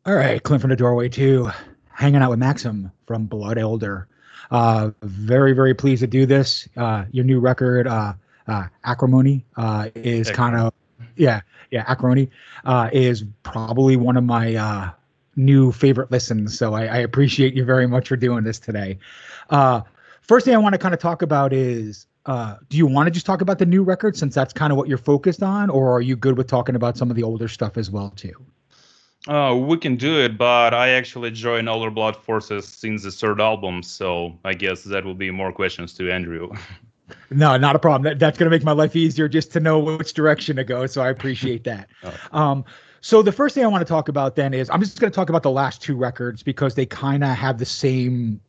All right, Clint from the Doorway 2, hanging out with Maxim from Blood Elder. Very, very pleased to do this. Your new record, Acrimony, is kind Excellent. of, yeah, yeah, Acrimony is probably one of my new favorite listens. So I appreciate you very much for doing this today. Uh, First thing I want to kind of talk about is, do you want to just talk about the new record since that's kind of what you're focused on, or are you good with talking about some of the older stuff as well too? We can do it, but I actually joined ElderBlood forces since the third album, so I guess that will be more questions to Andrew. No, not a problem. That's going to make my life easier just to know which direction to go. So I appreciate that. Okay. Um, so the first thing I want to talk about then is I'm just going to talk about the last two records because they kind of have the same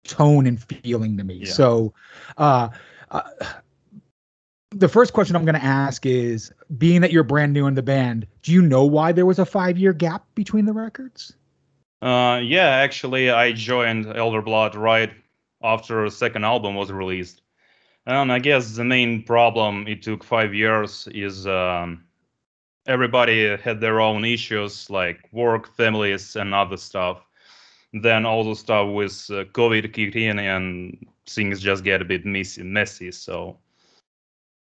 tone and feeling to me. Yeah. So uh, uh, the first question I'm going to ask is, being that you're brand new in the band, do you know why there was a 5 year gap between the records? Yeah, actually, I joined ElderBlood right after the second album was released. And I guess the main problem it took 5 years is everybody had their own issues like work, families, and other stuff. Then all the stuff with COVID kicked in and things just get a bit messy. So,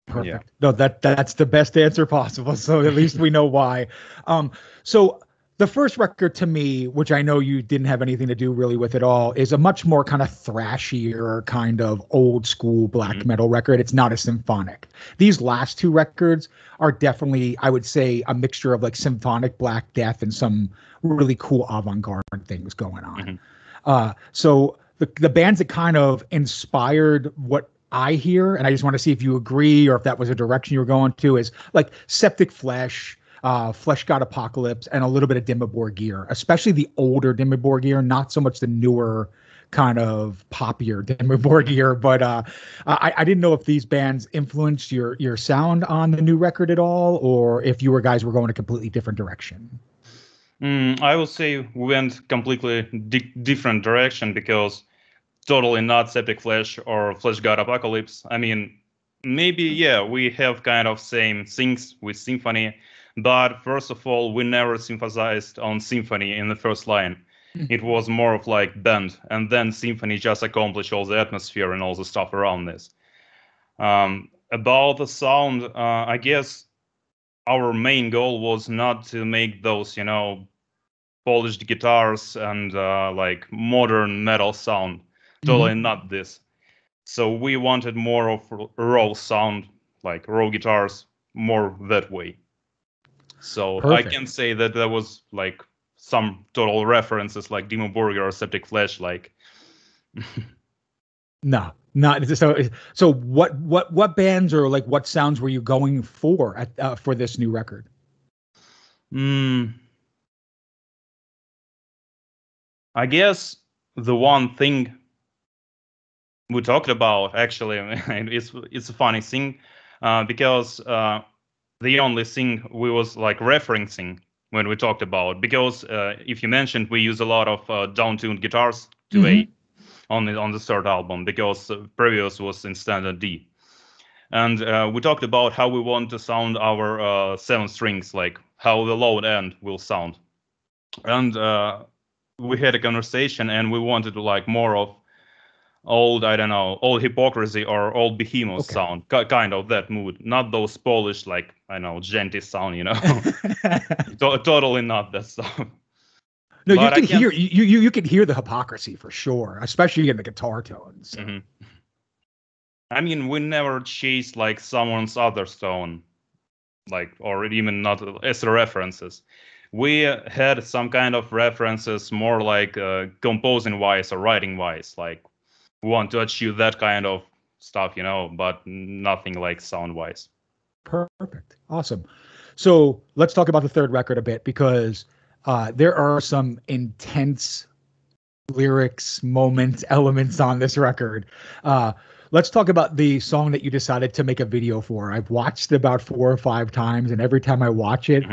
yeah. Perfect. No, that's the best answer possible. So at least we know why. Um, so the first record to me, which I know you didn't have anything to do really with at all, is a much more kind of thrashier, kind of old school black Mhm. metal record. It's not a symphonic. These last two records are definitely, I would say, a mixture of like symphonic Black Death and some really cool avant-garde things going on. Mhm. So the bands that kind of inspired what I hear, and I just want to see if you agree or if that was a direction you were going to, is like Septic Flesh, Flesh God Apocalypse, and a little bit of Dimabor Gear, especially the older Dimabor Gear, not so much the newer kind of poppier Dimabor Gear. But I didn't know if these bands influenced your sound on the new record at all, or if you were guys were going a completely different direction. I would say we went completely different direction because totally not Septic Flesh or Flesh God Apocalypse. I mean, maybe yeah, we have kind of same things with Symphony, but first of all, we never sympathized on Symphony in the first line. It was more of like band, and then Symphony just accomplished all the atmosphere and all the stuff around this. About the sound, I guess our main goal was not to make those, polished guitars and like modern metal sound. Totally Mm-hmm. not this. So we wanted more of raw sound, like raw guitars, more that way. So I Perfect. can say that there was like some total references like Dimo Burger or Septic Flesh, like No, not so. So what bands or like what sounds were you going for at for this new record? mm, I guess the one thing we talked about actually, it's a funny thing because the only thing we was like referencing when we talked about, because if you mentioned we use a lot of down-tuned guitars to A Hmm. on the third album because previous was in standard D, and we talked about how we want to sound our seven strings, like how the low end will sound, and we had a conversation and we wanted to like more of old, I don't know, old Hypocrisy or old Behemoth Okay. sound, kind of that mood, not those polished like I know genty sound, totally not that stuff. No, you But I can can't. hear you can hear the hypocrisy for sure, especially in the guitar tones. So Mhm. I mean, we never chased like someone's other stone, like or even not as references. We had some kind of references more like composing wise or writing wise, like we want to achieve that kind of stuff, but nothing like sound wise. perfect, awesome. So let's talk about the third record a bit because there are some intense lyrics, moments, elements on this record. Uh, let's talk about the song that you decided to make a video for. I've watched it about 4 or 5 times, and every time I watch it,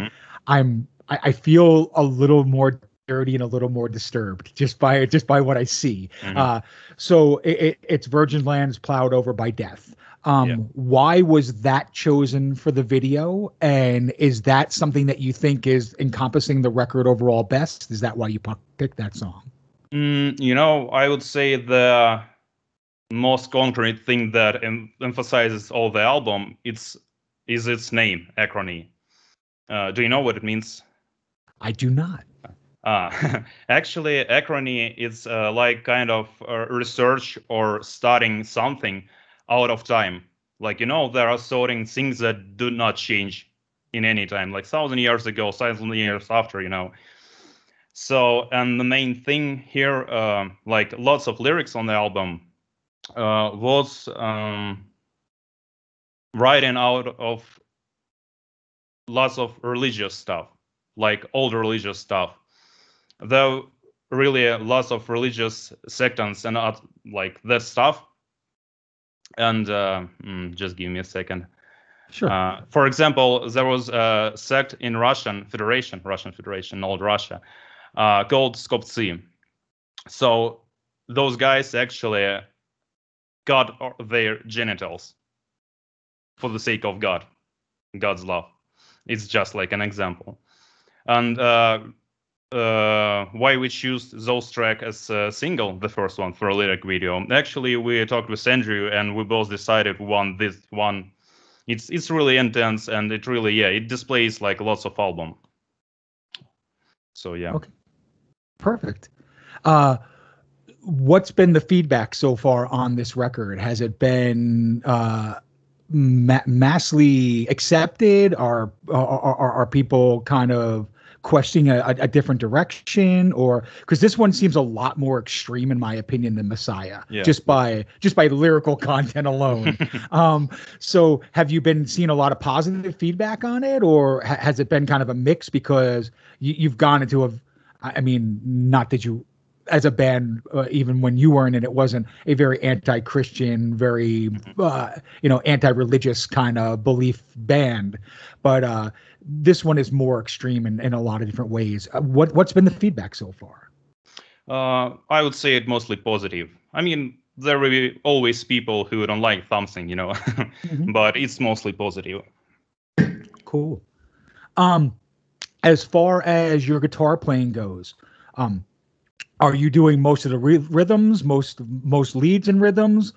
I feel a little more dirty and a little more disturbed just by what I see. Mhm. So it's virgin lands plowed over by death. Yeah. Why was that chosen for the video? And is that something that you think is encompassing the record overall best? Is that why you picked that song? I would say the most concrete thing that emphasizes all the album is its name, Acrony. Do you know what it means? I do not. Actually, acrony is like kind of research or studying something out of time. Like, there are certain things that do not change in any time, like 1,000 years ago, 1,000 years after. So, and the main thing here, like lots of lyrics on the album, was writing out of lots of religious stuff, like old religious stuff. Though really lots of religious sectants and like that stuff. And just give me a second. Sure. For example, there was a sect in Russian Federation, old Russia, called Skopцы. So those guys actually got their genitals for the sake of God's love. It's just like an example. And why we choose those track as a single, the first one, for a lyric video. Actually, we talked with Andrew and we both decided we want this one. It's really intense and it really, it displays like lots of album. So yeah. Okay. Perfect. What's been the feedback so far on this record? Has it been massively accepted? Are people kind of questioning a different direction, or because this one seems a lot more extreme in my opinion than Messiah, just by lyrical content alone. So have you been seeing a lot of positive feedback on it, or has it been kind of a mix because you've gone into not that you as a band, even when you weren't in it, wasn't a very anti-Christian, very, anti-religious kind of belief band. But this one is more extreme in a lot of different ways. What's been the feedback so far? I would say it mostly positive. I mean, there will be always people who don't like something, but it's mostly positive. Cool. As far as your guitar playing goes, are you doing most of the rhythms, most leads and rhythms?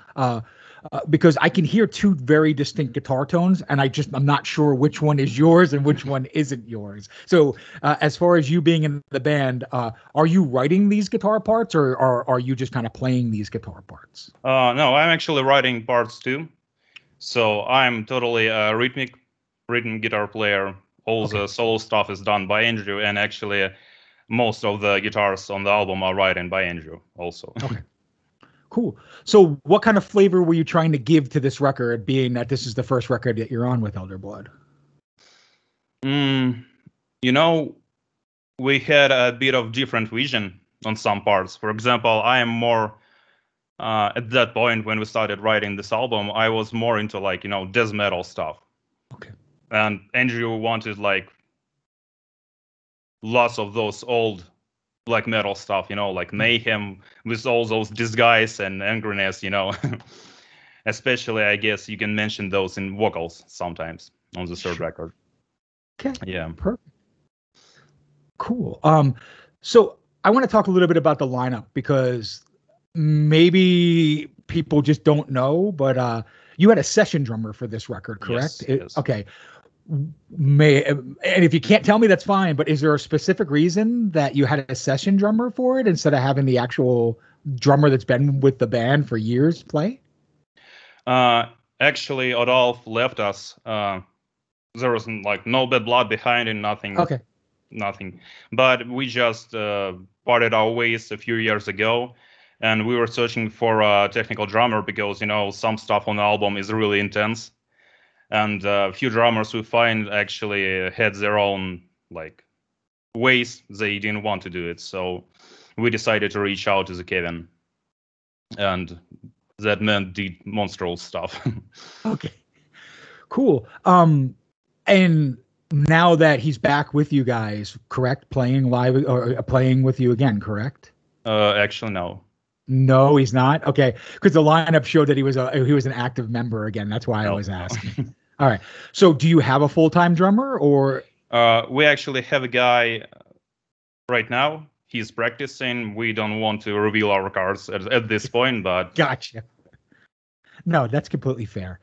Because I can hear two very distinct guitar tones, and I'm not sure which one is yours and which one isn't yours. So, as far as you being in the band, are you writing these guitar parts, or are you just kind of playing these guitar parts? No, I'm actually writing parts too. So I'm totally a rhythm guitar player. All the solo stuff is done by Andrew, and actually most of the guitars on the album are written by Andrew also. Okay. Cool. So what kind of flavor were you trying to give to this record, being that this is the first record that you're on with ElderBlood? We had a bit of different vision on some parts. For example, I am more, at that point when we started writing this album, I was more into like, death metal stuff. Okay. And Andrew wanted like lots of those old black metal stuff, like mayhem with all those disguise and angriness, Especially, I guess you can mention those in vocals sometimes on the third record. Okay. Yeah. Perfect. Cool. So I want to talk a little bit about the lineup because maybe people just don't know, but you had a session drummer for this record, correct? Yes. Okay. And if you can't tell me, that's fine. But is there a specific reason that you had a session drummer for it instead of having the actual drummer that's been with the band for years play? Actually, Adolf left us. There was like no bad blood behind it, nothing. Okay. Nothing. But we just parted our ways a few years ago, and we were searching for a technical drummer because some stuff on the album is really intense. And a few drummers we find actually had their own like ways they didn't want to do it. So we decided to reach out to the Kevin, and that meant did monstrous stuff. Okay. Cool. And now that he's back with you guys, correct? Playing live or playing with you again, correct? Actually, no. No, he's not. Okay, because the lineup showed that he was an active member again. That's why I No, was no. asking. All right. So, do you have a full-time drummer or? We actually have a guy right now. He's practicing. We don't want to reveal our cards at this point, but Gotcha. No, that's completely fair.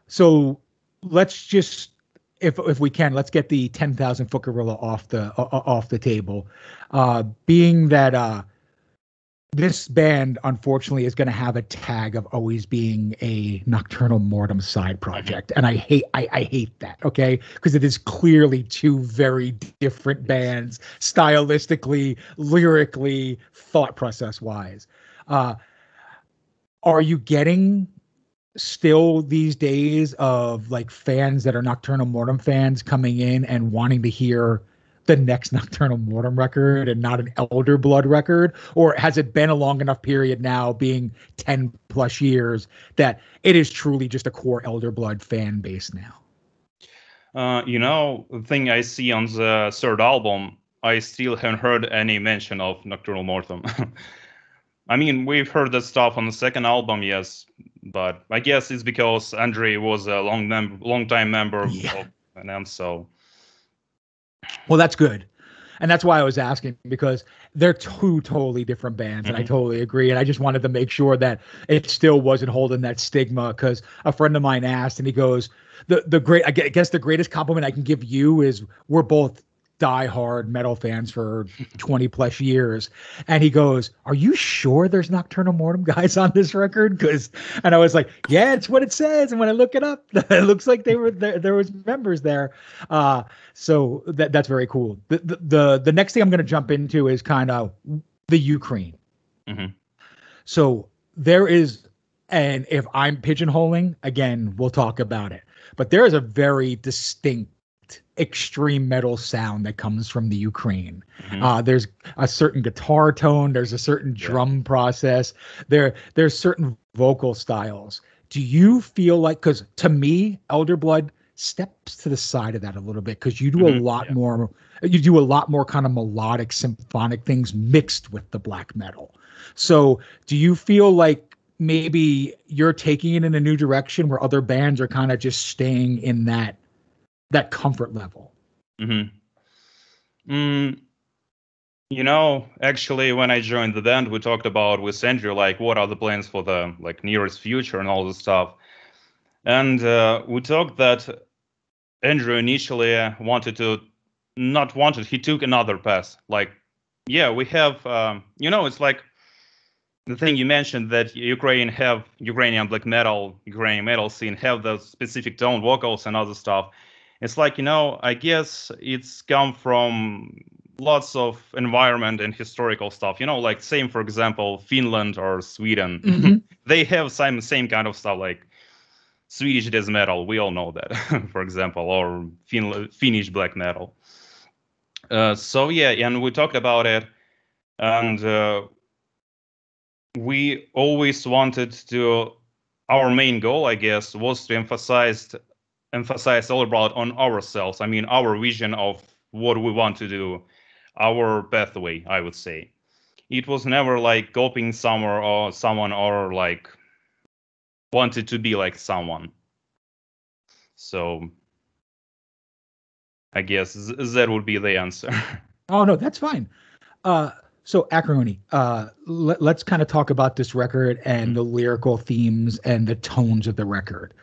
So let's just, if we can, let's get the 10,000 foot gorilla off the table. Being that this band unfortunately is going to have a tag of always being a Nocturnal Mortem side project, and I hate that. Okay, because it is clearly two very different bands, stylistically, lyrically, thought process wise. Are you getting still these days of like fans that are Nocturnal Mortem fans coming in and wanting to hear the next Nocturnal Mortem record and not an ElderBlood record? Or has it been a long enough period now, being 10 plus years, that it is truly just a core ElderBlood fan base now? The thing I see on the third album, I still haven't heard any mention of Nocturnal Mortem. I mean, we've heard that stuff on the second album, yes, but I guess it's because Andre was a long time member of them, so. Well, that's good. And that's why I was asking, because they're two totally different bands, and I totally agree. And I just wanted to make sure that it still wasn't holding that stigma, because a friend of mine asked, and he goes, I guess the greatest compliment I can give you is we're both diehard metal fans for 20 plus years. And he goes, are you sure there's Nocturnal Mortem guys on this record? And I was like, yeah, it's what it says. And when I look it up, it looks like there was members there. So that's very cool. The next thing I'm going to jump into is kind of the Ukraine. So there is, and if I'm pigeonholing, again, we'll talk about it, but there is a very distinct extreme metal sound that comes from the Ukraine. There's a certain guitar tone, there's a certain drum process, there's certain vocal styles. Do you feel like, because to me, ElderBlood steps to the side of that a little bit, because you do a lot more, kind of melodic symphonic things mixed with the black metal. So do you feel like maybe you're taking it in a new direction where other bands are kind of just staying in that comfort level? Actually, when I joined the band, we talked about with Andrew, like, what are the plans for the nearest future and all this stuff. And we talked that Andrew initially he took another path. Like, yeah, we have, it's like the thing you mentioned, that Ukrainian black metal, Ukrainian metal scene have the specific tone vocals and other stuff. It's like, I guess it's come from lots of environment and historical stuff, like same, for example, Finland or Sweden. They have same kind of stuff, like Swedish death metal. We all know that, for example, or Finnish black metal. So yeah, and we talked about it, and we always wanted to, our main goal, I guess, was to emphasize ElderBlood on ourselves. I mean, our vision of what we want to do, our pathway, I would say. It was never like copying someone or like wanted to be like someone. So I guess that would be the answer. Oh, no, that's fine. So Acrimony, let's kind of talk about this record and the lyrical themes and the tones of the record.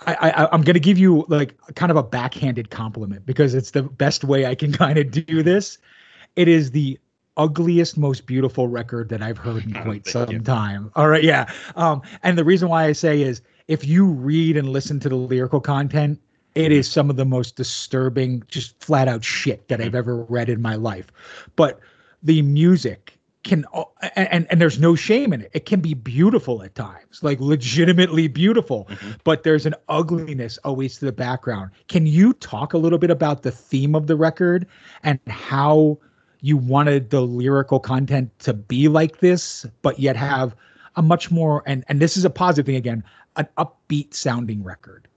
I'm going to give you like kind of a backhanded compliment, because it's the best way I can kind of do this. It is the ugliest, most beautiful record that I've heard in quite some time. All right. Yeah. And the reason why I say is, if you read and listen to the lyrical content, it is some of the most disturbing, just flat out shit that I've ever read in my life. But the music can, and there's no shame in it. It can be beautiful at times, like legitimately beautiful, but there's an ugliness always to the background. Can you talk a little bit about the theme of the record and how you wanted the lyrical content to be like this, but yet have a much more, and this is a positive thing again, an upbeat sounding record?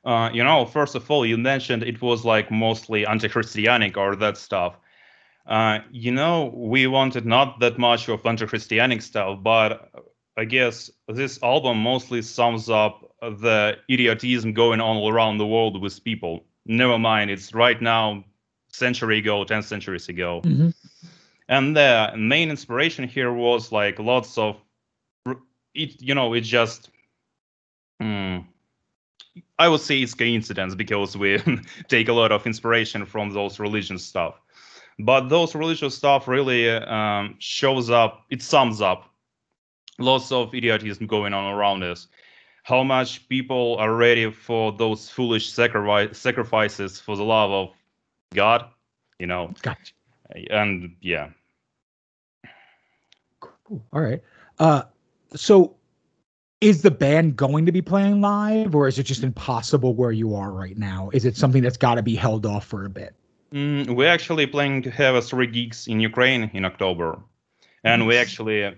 First of all, you mentioned it was like mostly anti-Christianic or that stuff. We wanted not that much of anti-Christianic stuff, but I guess this album mostly sums up the idiotism going on all around the world with people. Never mind, it's right now, century ago, 10 centuries ago. Mm-hmm. And the main inspiration here was like lots of it's just I would say it's coincidence because we take a lot of inspiration from those religious stuff. But those religious stuff really it sums up lots of idiotism going on around us. How much people are ready for those foolish sacrifices for the love of God, Gotcha. And yeah. Cool. All right. So is the band going to be playing live, or is it just impossible where you are right now? Is it something that's got to be held off for a bit? We're actually planning to have 3 gigs in Ukraine in October. And we actually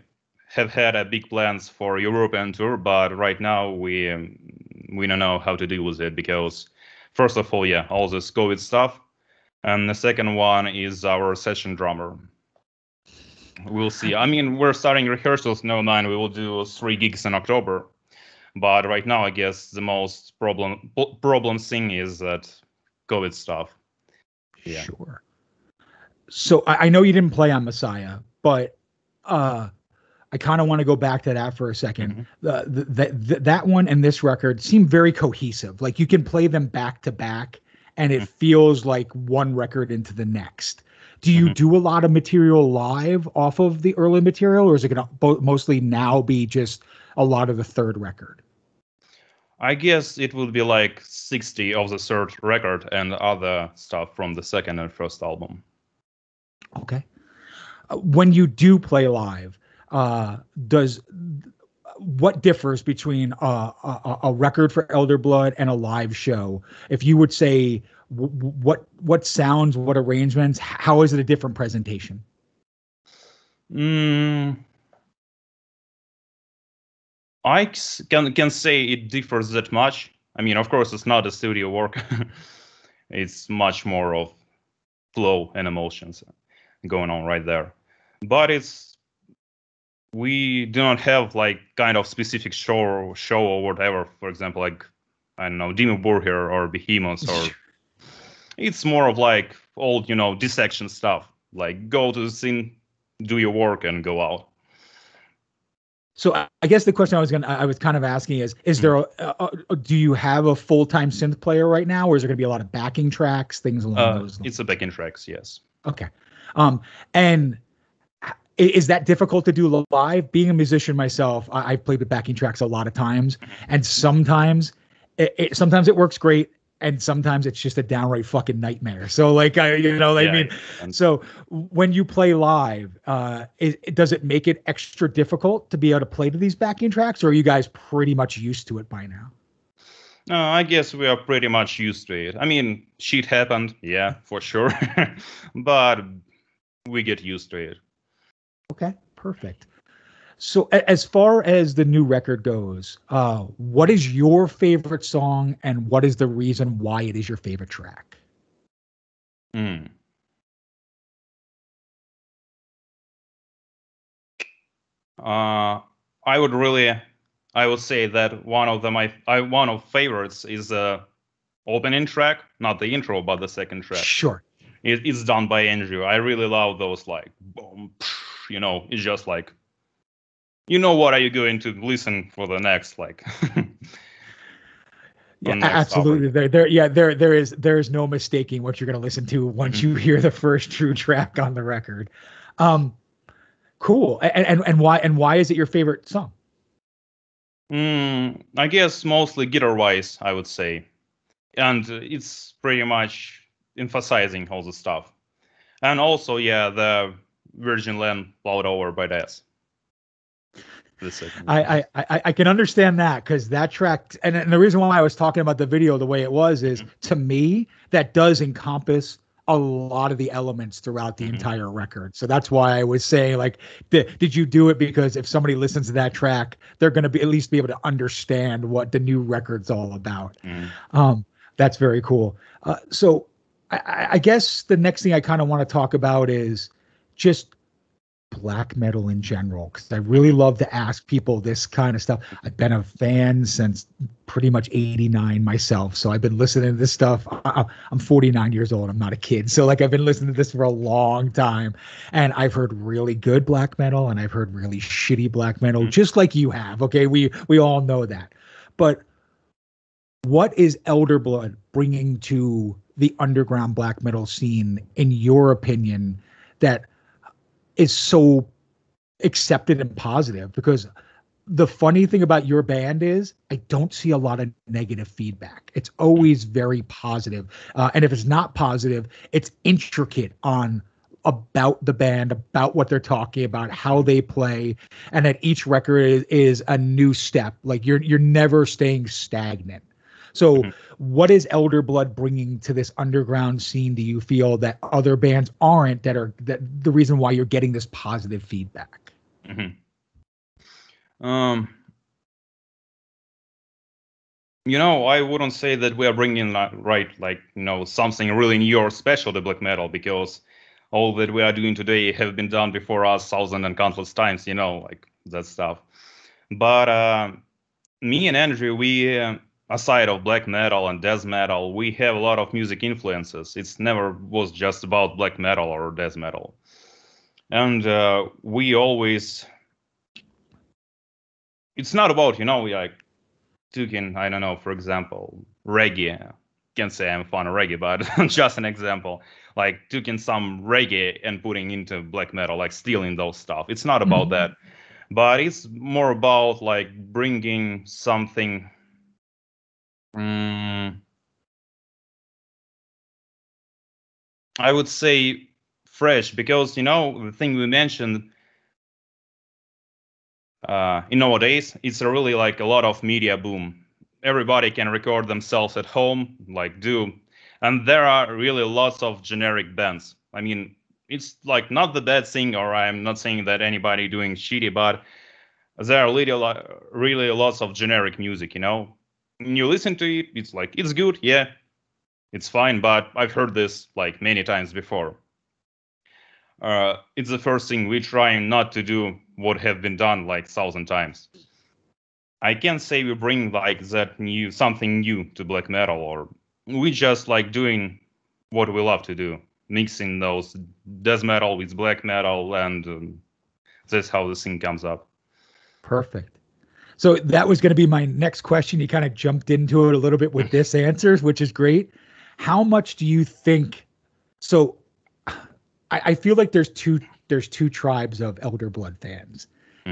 have had big plans for European tour, but right now we don't know how to deal with it because, first of all, all this COVID stuff. And the second one is our session drummer. We'll see. I mean, we're starting rehearsals. Never mind, we will do 3 gigs in October. But right now, I guess the most problem thing is that COVID stuff. Yeah. Sure. So I know you didn't play on Messiah, but I kind of want to go back to that for a second. Mm-hmm. That one and this record seem very cohesive. Like you can play them back to back, and it feels like one record into the next. Do you do a lot of material live off of the early material, or is it going to mostly now be just a lot of the third record? I guess it would be like 60 of the third record and other stuff from the second and first album. Okay. When you do play live, what differs between a record for ElderBlood and a live show? If you would say what sounds, what arrangements, how is it a different presentation? I can say it differs that much. I mean, of course, it's not a studio work. It's much more of flow and emotions going on right there. But we do not have like kind of specific show or whatever. For example, like, I don't know, Dimmu Borgir or Behemoth, or it's more of like old, dissection stuff. Like go to the scene, do your work, and go out. So I guess the question I was kind of asking is there do you have a full-time synth player right now, or is there going to be a lot of backing tracks, things along those lines? It's a backing tracks, yes. Okay. And is that difficult to do live? Being a musician myself, I've played with backing tracks a lot of times, and sometimes it works great, and sometimes it's just a downright fucking nightmare. So like, I mean, so when you play live, does it make it extra difficult to be able to play to these backing tracks, or are you guys pretty much used to it by now? No, I guess we are pretty much used to it. I mean, shit happened, yeah, for sure, but we get used to it. Okay, perfect. So as far as the new record goes, what is your favorite song, and what is the reason why it is your favorite track? I would say that one of favorites is the opening track, not the intro, but the second track. Sure. It's done by Andrew. I really love those, like, boom, it's just like, what are you going to listen for the next, like. Yeah, absolutely. There is no mistaking what you're going to listen to once you hear the first true track on the record. Cool. And why is it your favorite song? I guess mostly guitar-wise, I would say, and it's pretty much emphasizing all the stuff, and also the Virgin Land plowed over by Death. I can understand that, because that track, and the reason why I was talking about the video the way it was is, to me, that does encompass a lot of the elements throughout the entire record. So that's why I was saying, like, did you do it because if somebody listens to that track, they're going to be at least be able to understand what the new record's all about. That's very cool. So I guess the next thing I kind of want to talk about is just black metal in general, because I really love to ask people this kind of stuff. I've been a fan since pretty much 89 myself, so I've been listening to this stuff. I'm 49 years old. I'm not a kid, so like I've been listening to this for a long time, and I've heard really good black metal and I've heard really shitty black metal, just like you have. Okay, we all know that. But what is ElderBlood bringing to the underground black metal scene, in your opinion, that is so accepted and positive? Because the funny thing about your band is I don't see a lot of negative feedback. It's always very positive. And if it's not positive, it's intricate on about the band, about what they're talking about, how they play, and that each record is a new step. Like you're never staying stagnant. So what is ElderBlood bringing to this underground scene, do you feel, that other bands aren't, that the reason why you're getting this positive feedback? I wouldn't say that we are bringing something really new or special to black metal, because all that we are doing today have been done before us thousand and countless times, like that stuff. But me and Andrew, we aside of black metal and death metal, we have a lot of music influences. It's never was just about black metal or death metal. And we always, it's not about, we like taking, I don't know, for example, reggae. Can't say I'm a fan of reggae, but just an example. Like taking some reggae and putting into black metal, like stealing those stuff. It's not about that. But it's more about like bringing something I would say fresh, because the thing we mentioned in nowadays, it's really like a lot of media boom. Everybody can record themselves at home, and there are really lots of generic bands. I mean, it's like not the bad thing, or I'm not saying that anybody doing shitty, but there are really lots of generic music. When you listen to it, it's like, it's good, yeah, it's fine, but I've heard this like many times before. It's the first thing we're trying not to do what have been done like 1,000 times. I can't say we bring like something new to black metal, or we just like doing what we love to do, mixing those death metal with black metal, and that's how the thing comes up. Perfect. So that was going to be my next question. You kind of jumped into it a little bit with this answer, which is great. How much do you think? So I feel like there's two tribes of ElderBlood fans.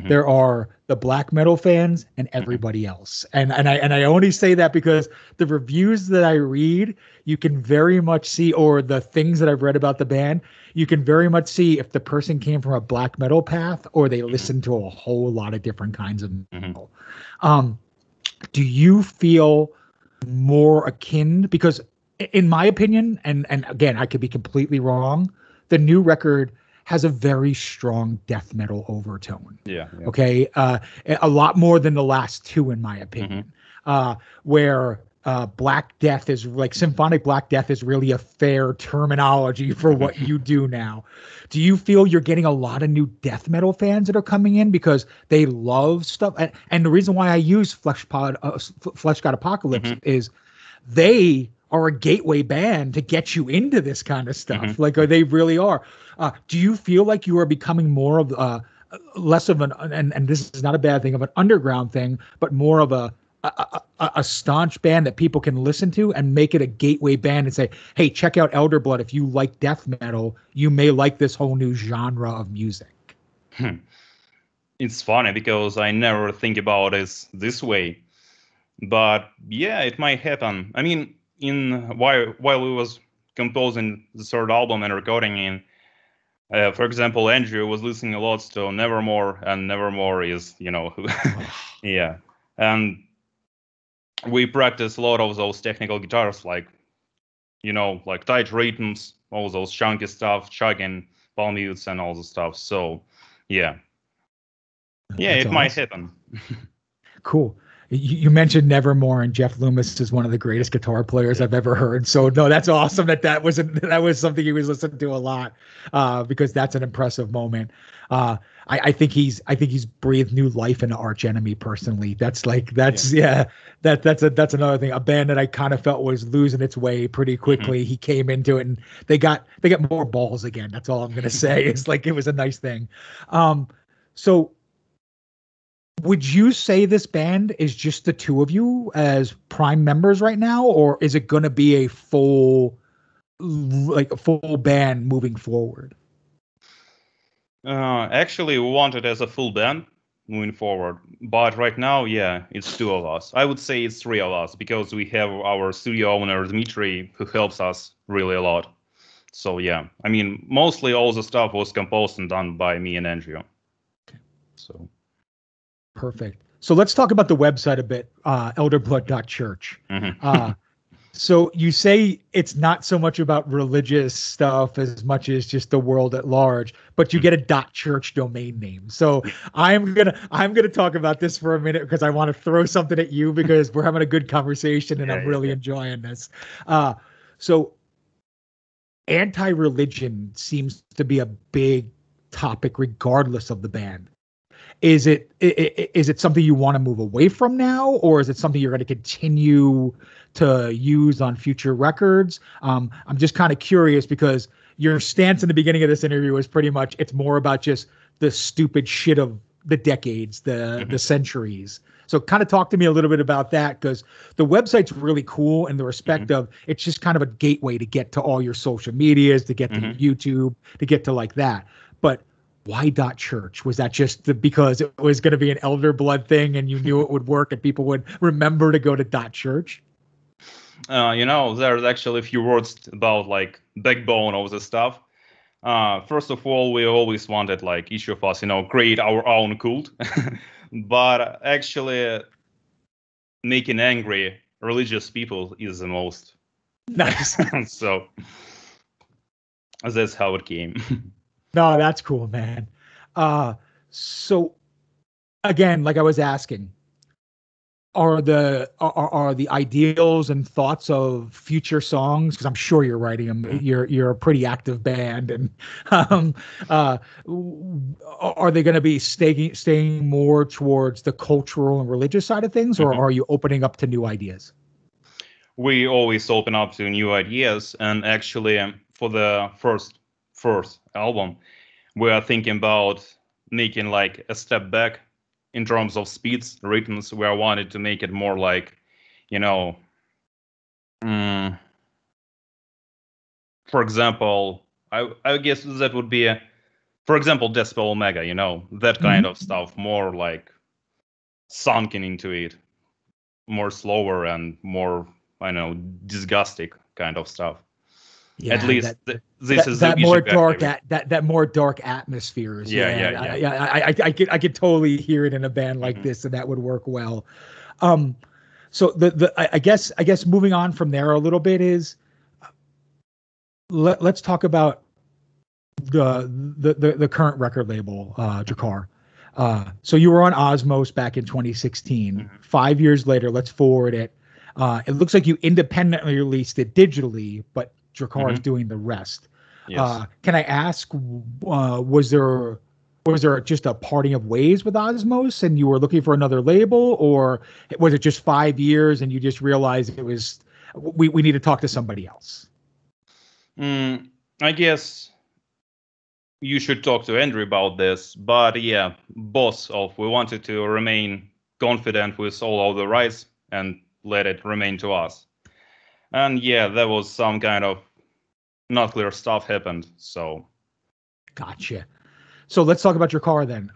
There are the black metal fans and everybody else. And I only say that because the reviews that I read, you can very much see, or the things that I've read about the band, you can very much see if the person came from a black metal path or they listened to a whole lot of different kinds of metal. Do you feel more akin? Because in my opinion, and again, I could be completely wrong, the new record has a very strong death metal overtone. Yeah. Okay. A lot more than the last two, in my opinion, where Black Death is like Symphonic Black Death is really a fair terminology for what you do now. Do you feel you're getting a lot of new death metal fans that are coming in because they love stuff? And the reason why I use Flesh God Apocalypse is they are a gateway band to get you into this kind of stuff. Like they really are. Do you feel like you are becoming more of less of an, and this is not a bad thing, of an underground thing, but more of a staunch band that people can listen to and make it a gateway band and say, hey, check out ElderBlood. If you like death metal, you may like this whole new genre of music. It's funny because I never think about it this way, but yeah, it might happen. I mean, while we was composing the third album and recording in, for example, Andrew was listening a lot to Nevermore, and Nevermore is, yeah. And we practice a lot of those technical guitars, like tight rhythms, all those chunky stuff, chugging, palm mutes, and all the stuff. So, yeah, That's it might awesome. happen. Cool. You mentioned Nevermore, and Jeff Loomis is one of the greatest guitar players I've ever heard. So no, that's awesome that was something he was listening to a lot, because that's an impressive moment. I think he's breathed new life into Arch Enemy personally. That's that's another thing. A band that I kind of felt was losing its way pretty quickly. He came into it and they got more balls again. That's all I'm gonna say. It's like it was a nice thing. So would you say this band is just the two of you as prime members right now, or is it going to be a full band moving forward? Actually, we want it as a full band moving forward, but right now, yeah, it's two of us. I would say it's three of us because we have our studio owner Dmitry, who helps us really a lot. So yeah, I mean, mostly all the stuff was composed and done by me and Andrew. So perfect. So let's talk about the website a bit, ElderBlood.church. So you say it's not so much about religious stuff as much as just the world at large, but you get a .church domain name. So I'm gonna talk about this for a minute because I want to throw something at you because we're having a good conversation and I'm really enjoying this. So anti-religion seems to be a big topic regardless of the band. Is it something you want to move away from now, or is it something you're going to continue to use on future records? I'm just kind of curious because your stance in the beginning of this interview was pretty much it's more about just the stupid shit of the decades, the centuries. So kind of talk to me a little bit about that, because the website's really cool in the respect of it's just kind of a gateway to get to all your social medias, to get to YouTube, to get to like that. But why .church? Was that just because it was going to be an ElderBlood thing and you knew it would work and people would remember to go to .church? There's actually a few words about like backbone of the stuff. First of all, we always wanted like each of us, create our own cult, but actually making angry religious people is the most nice. So that's how it came. No, that's cool, man. So again, like I was asking, are the ideals and thoughts of future songs, because I'm sure you're writing them, you're a pretty active band, and are they going to be staying more towards the cultural and religious side of things, or are you opening up to new ideas? We always open up to new ideas, and actually for the first album we are thinking about making like a step back in terms of speeds, rhythms. We wanted to make it more like, for example, I guess that would be, for example, Decibel Omega, that kind of stuff, more like sunken into it, more slower and more, disgusting kind of stuff. Yeah, at least this is that more dark that more dark atmospheres. I could totally hear it in a band like this, and that would work well. So I guess moving on from there a little bit is let's talk about the current record label, Drakkar. So you were on Osmos back in 2016. 5 years later, let's forward it. It looks like you independently released it digitally, but Drakkar is doing the rest. Yes. Can I ask, was there just a parting of ways with Osmos and you were looking for another label, or was it just 5 years and you just realized it was we need to talk to somebody else? I guess you should talk to Andrew about this, but yeah, we wanted to remain confident with all of the rights and let it remain to us. And yeah, there was some kind of not clear stuff happened. So, gotcha. So let's talk about Drakkar then.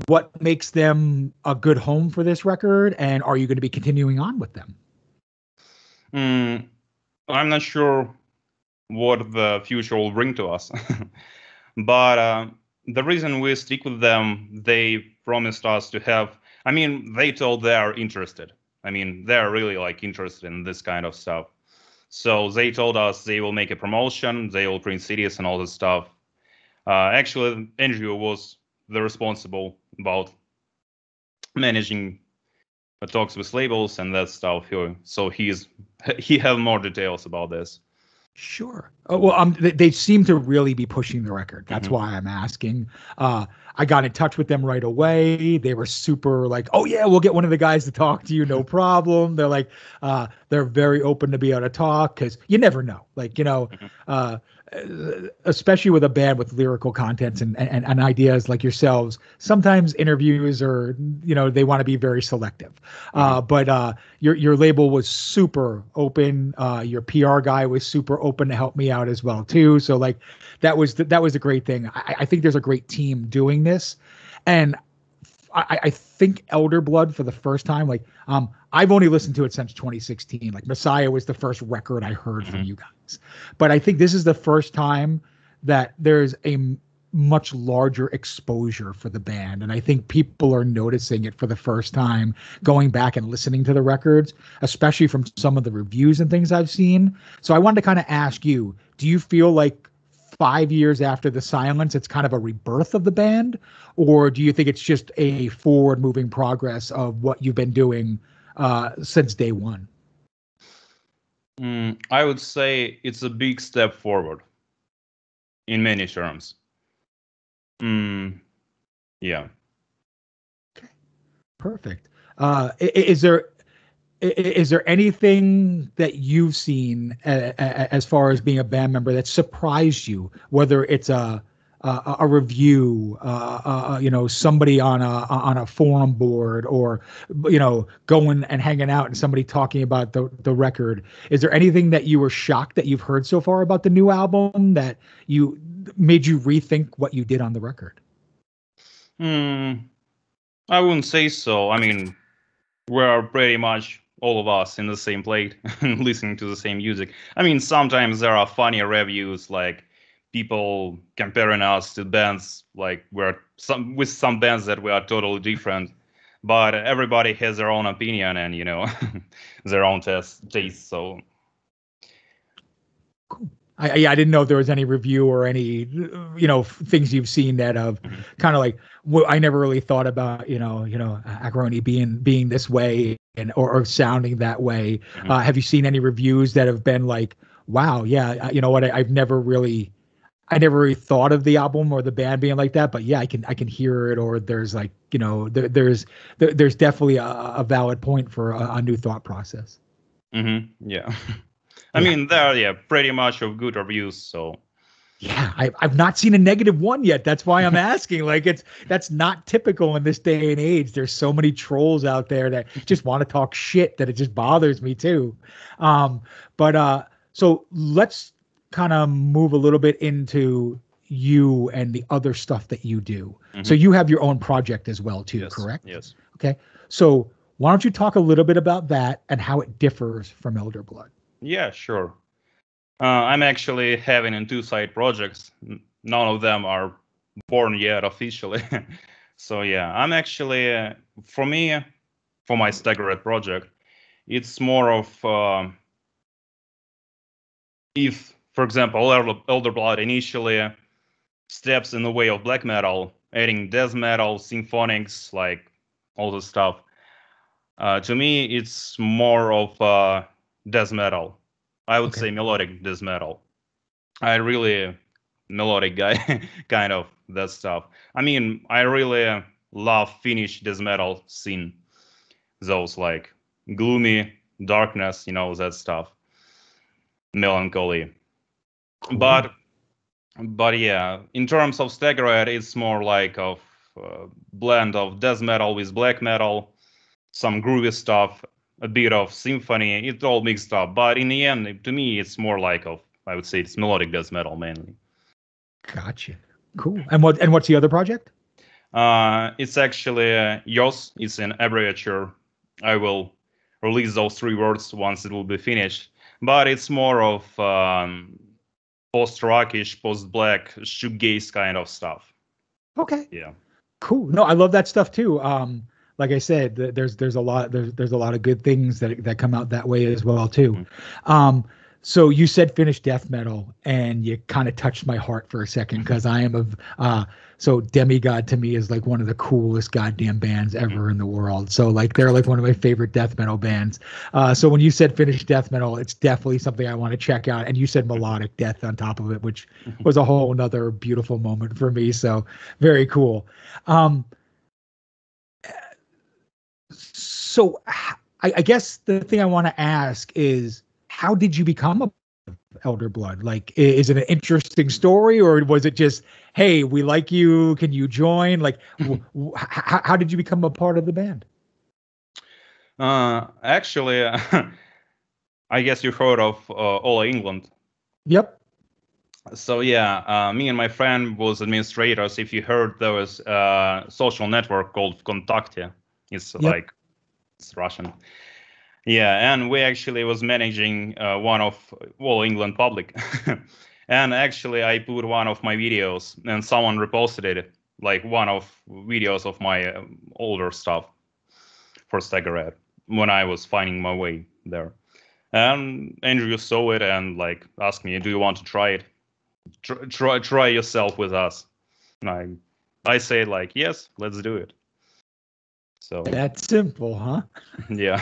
What makes them a good home for this record, and are you going to be continuing on with them? I'm not sure what the future will bring to us, but the reason we stick with them, they promised us to have. They told they are interested. They're really like interested in this kind of stuff. So they told us they will make a promotion, they will print CDs and all this stuff. Actually, Andrew was the responsible about managing talks with labels and that stuff. So he have more details about this. Sure. Oh, well, they seem to really be pushing the record. That's Mm-hmm. why I'm asking. I got in touch with them right away. They were super like, oh yeah, we'll get one of the guys to talk to you, no problem. They're like, they're very open to be able to talk because you never know. Like, uh, especially with a band with lyrical contents and ideas like yourselves, sometimes interviews are, they want to be very selective. But your label was super open. Your PR guy was super open to help me out as well too. So like that was a great thing. I think there's a great team doing this, and I think ElderBlood for the first time, like I've only listened to it since 2016. Like Messiah was the first record I heard from you guys, but I think this is the first time that there's a much larger exposure for the band, and I think people are noticing it for the first time, going back and listening to the records, especially from some of the reviews and things I've seen. So I wanted to kind of ask you, do you feel like 5 years after the silence, it's kind of a rebirth of the band, or do you think it's just a forward moving progress of what you've been doing since day one? I would say it's a big step forward in many terms. Yeah. Okay, perfect. Is there anything that you've seen as far as being a band member that surprised you, whether it's a review, somebody on a forum board, or going and hanging out and somebody talking about the record? Is there anything that you were shocked that you've heard so far about the new album that you made you rethink what you did on the record? I wouldn't say so. I mean, we're pretty much all of us in the same plate listening to the same music. I mean, sometimes there are funny reviews, like people comparing us to bands, like with some bands that we are totally different, but everybody has their own opinion and their own taste. So cool. I didn't know if there was any review or any things you've seen that have kind of like, I never really thought about Acroni being this way or sounding that way. Have you seen any reviews that have been like, wow, yeah, you know what, I never really thought of the album or the band being like that, but yeah, I can hear it, or there's like there's definitely a valid point for a new thought process. Yeah. I mean, they're pretty much of good reviews. So yeah, I've not seen a negative one yet. That's why I'm asking. Like that's not typical in this day and age. There's so many trolls out there that just want to talk shit that it just bothers me too. So let's kind of move a little bit into you and the other stuff that you do. So you have your own project as well too, yes, correct? Yes. Okay. So why don't you talk a little bit about that and how it differs from ElderBlood? Yeah, sure. I'm actually having 2 side projects. None of them are born yet officially. So yeah, I'm actually, for my Staggered project, it's more of, if, for example, ElderBlood initially steps in the way of black metal, adding death metal, symphonics, like all this stuff. To me, it's more of death metal. I would say melodic death metal. I really melodic guy, kind of that stuff. I mean, I really love Finnish death metal scene. Those like gloomy darkness, that stuff, melancholy. Cool. But yeah, in terms of Staggered, it's more like of blend of death metal with black metal, some groovy stuff, a bit of symphony. It's all mixed up. But in the end, to me, it's more like I would say it's melodic death metal mainly. Gotcha. Cool. And what's the other project? It's actually YOS. It's an abbreviature. I will release those 3 words once it will be finished. But it's more of post-rockish, post-black, shoegaze kind of stuff. Okay. Yeah. Cool. No, I love that stuff too. Like I said, there's a lot of good things that come out that way as well too. So you said Finnish death metal, and you kind of touched my heart for a second because I am so Demigod to me is like one of the coolest goddamn bands ever in the world. So like they're like one of my favorite death metal bands. So when you said Finnish death metal, it's definitely something I want to check out. And you said melodic death on top of it, which was a whole nother beautiful moment for me. So very cool. Um, so I guess the thing I want to ask is, how did you become a ElderBlood? Like, is it an interesting story, or was it just, hey, we like you, can you join? Like, how did you become a part of the band? Actually, I guess you heard of All England. Yep. So yeah, me and my friend was administrators. If you heard, there was a social network called Kontakte. It's Yep. like, it's Russian. Yeah, and we actually was managing one of All England Public. And actually, I put one of my videos, and someone reposted it, like one of videos of my older stuff for Staggerhead when I was finding my way there. And Andrew saw it and like asked me, "Do you want to try it? Try yourself with us." And I said like, "Yes, let's do it." So That's simple, huh? yeah.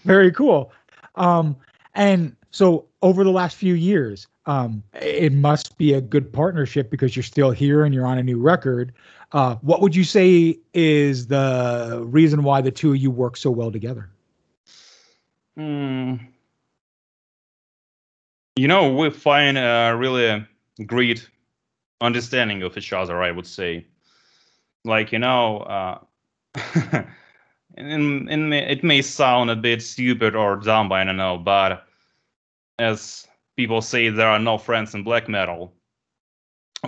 Very cool. And so over the last few years, it must be a good partnership because you're still here and you're on a new record. What would you say is the reason why the two of you work so well together? You know, we find a really great understanding of each other, I would say. Like, you know, it may sound a bit stupid or dumb, I don't know, but as people say, there are no friends in black metal.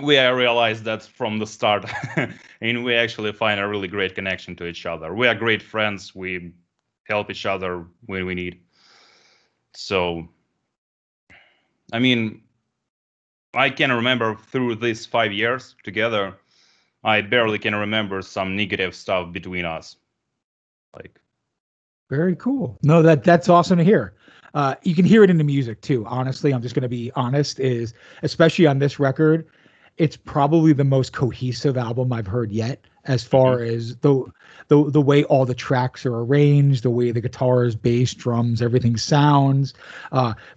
We realized that from the start, and we actually find a really great connection to each other. We are great friends. We help each other when we need. So, I mean, I can remember through these 5 years together, I barely can remember some negative stuff between us. Like, Very cool. No, that's awesome to hear. You can hear it in the music too. Honestly, I'm just going to be honest. Is especially on this record, it's probably the most cohesive album I've heard yet. As far as the way all the tracks are arranged, the way the guitars, bass, drums, everything sounds.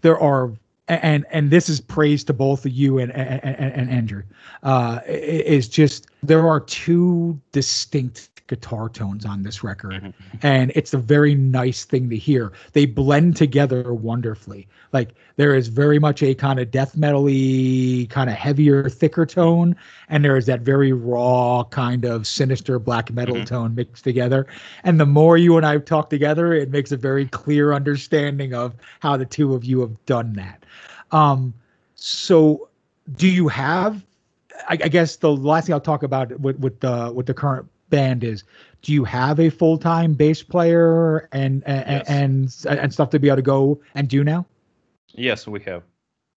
There are and this is praise to both of you and Andrew. Is just there are two distinct guitar tones on this record, and it's a very nice thing to hear. They blend together wonderfully. Like there is very much a kind of death metal-y, kind of heavier, thicker tone, and there is that very raw kind of sinister black metal tone mixed together. And the more you and I talk together, it makes a very clear understanding of how the two of you have done that. So do you have, I guess the last thing I'll talk about with the current band is, do you have a full-time bass player and yes. and stuff to be able to go and do now? Yes, we have.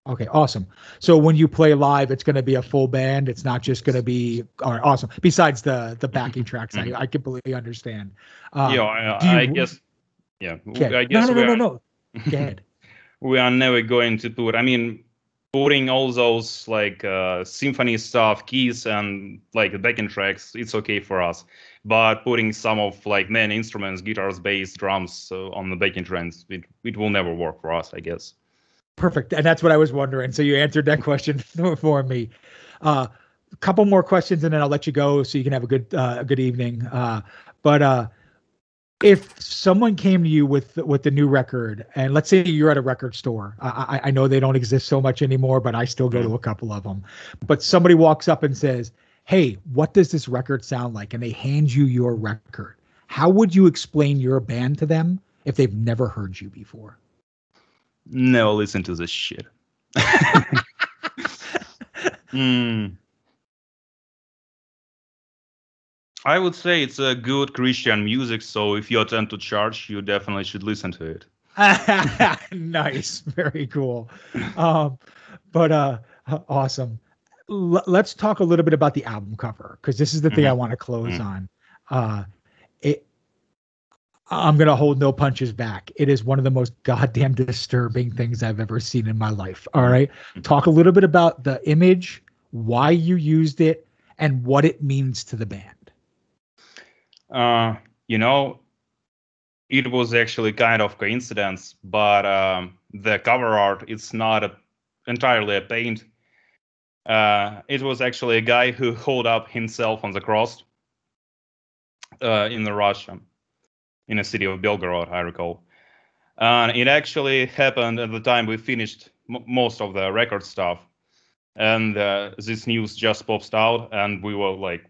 Okay, awesome. So when you play live, it's going to be a full band. It's not just going to be, all right, awesome. Besides the backing tracks, I completely understand. Yeah, Do I you? guess. Yeah, Okay. I No, guess no, we no, no, are. no. Go ahead. We are never going to put. I mean, putting all those like symphony stuff, keys, and like the backing tracks, it's okay for us. But putting some of like main instruments, guitars, bass, drums on the backing tracks, it will never work for us, I guess. Perfect. And that's what I was wondering. So you answered that question for me. A couple more questions and then I'll let you go so you can have a good evening. But if someone came to you with the new record, and let's say you're at a record store, I know they don't exist so much anymore, but I still go to a couple of them. But somebody walks up and says, "Hey, what does this record sound like?" And they hand you your record. How would you explain your band to them if they've never heard you before? Never listen to this shit. I would say it's a good Christian music, so if you attend to church, you definitely should listen to it. Nice, very cool. But awesome. Let's talk a little bit about the album cover because this is the thing I want to close on. It I'm going to hold no punches back. It is one of the most goddamn disturbing things I've ever seen in my life. All right. Talk a little bit about the image, why you used it, and what it means to the band. You know, it was actually kind of coincidence, but the cover art, it's not entirely a paint. It was actually a guy who held up himself on the cross in Russia, in the city of Belgorod, I recall. And it actually happened at the time we finished most of the record stuff. And this news just popped out, and we were like,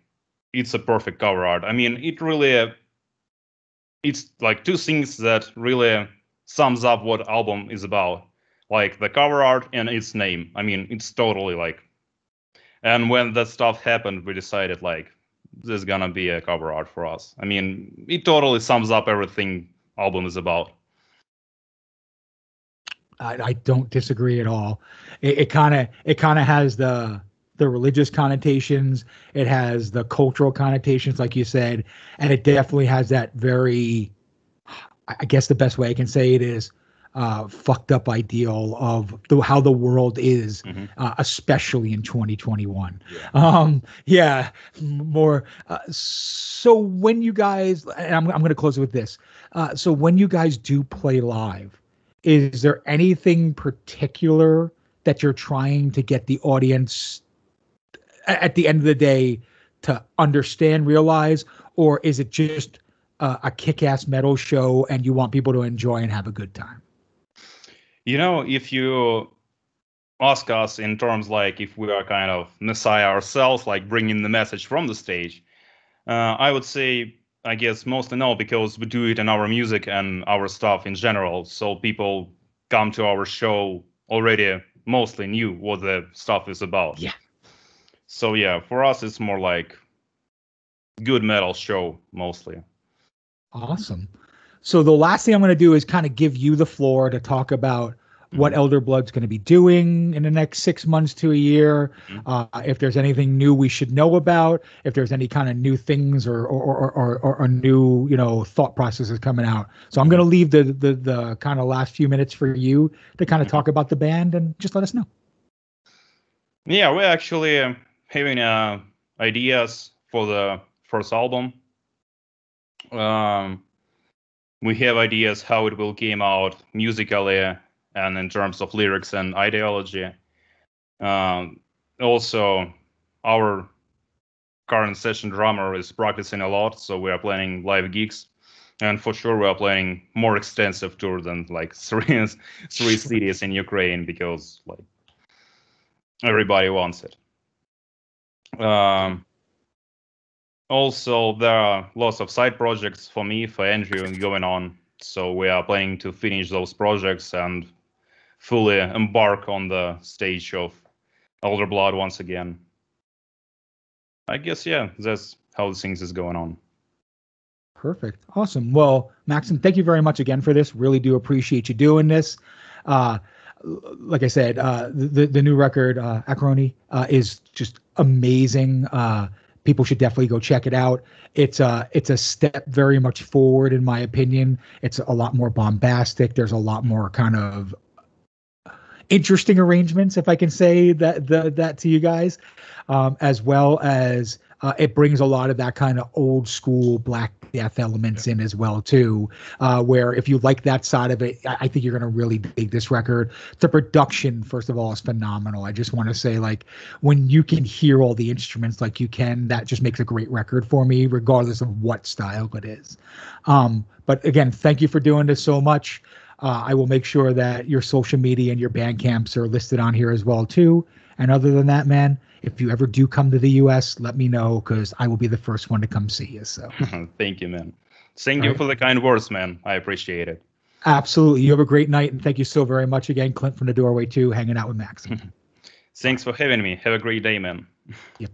it's a perfect cover art. I mean, it really, it's like two things that really sums up what album is about. Like the cover art and its name. I mean, it's totally like, and when that stuff happened, we decided like, this is gonna be a cover art for us. I mean, it totally sums up everything album is about. I don't disagree at all. It kind of has the religious connotations. It has the cultural connotations, like you said, and it definitely has that very, I guess the best way I can say it is, fucked up ideal of how the world is, especially in 2021. Yeah, more. So when you guys, and I'm going to close with this. So when you guys do play live, is there anything particular that you're trying to get the audience at the end of the day to understand, realize, or is it just a kick-ass metal show and you want people to enjoy and have a good time? You know, if you ask us in terms like if we are kind of messiah ourselves, like bringing the message from the stage, I would say, I guess mostly no, because we do it in our music and our stuff in general. So people come to our show already mostly knew what the stuff is about. Yeah. So yeah, for us, it's more like good metal show mostly. Awesome. So the last thing I'm going to do is kind of give you the floor to talk about what ElderBlood's going to be doing in the next 6 months to a year. If there's anything new we should know about, if there's any kind of new things or new, thought processes coming out. So I'm going to leave the kind of last few minutes for you to kind of talk about the band and just let us know. Yeah, we're actually having ideas for the first album. We have ideas how it will came out musically and in terms of lyrics and ideology. Also, our current session drummer is practicing a lot, so we are planning live gigs. And for sure, we are planning more extensive tour than like three cities in Ukraine, because like everybody wants it. Also, there are lots of side projects for me, for Andrew, going on. So we are planning to finish those projects and fully embark on the stage of ElderBlood once again. I guess, yeah, that's how things is going on. Perfect. Awesome. Well, Maksim, thank you very much again for this. Really do appreciate you doing this. Like I said, the new record, Acrony, is just amazing. People should definitely go check it out. It's a step very much forward, in my opinion. It's a lot more bombastic. There's a lot more kind of interesting arrangements, if I can say that to you guys, as well as it brings a lot of that kind of old school Black Death elements in as well too, where if you like that side of it, I think you're going to really dig this record. The production, first of all, is phenomenal. I just want to say, like, when you can hear all the instruments like you can, that just makes a great record for me, regardless of what style it is. But again, thank you for doing this so much. I will make sure that your social media and your band camps are listed on here as well too. And other than that, man, if you ever do come to the U.S., let me know, because I will be the first one to come see you. So thank you, man. Thank you for the kind words, man. I appreciate it. Absolutely. You have a great night, and thank you so very much again, Clint from the Doorway too, hanging out with Maksim. Thanks for having me. Have a great day, man. Yep.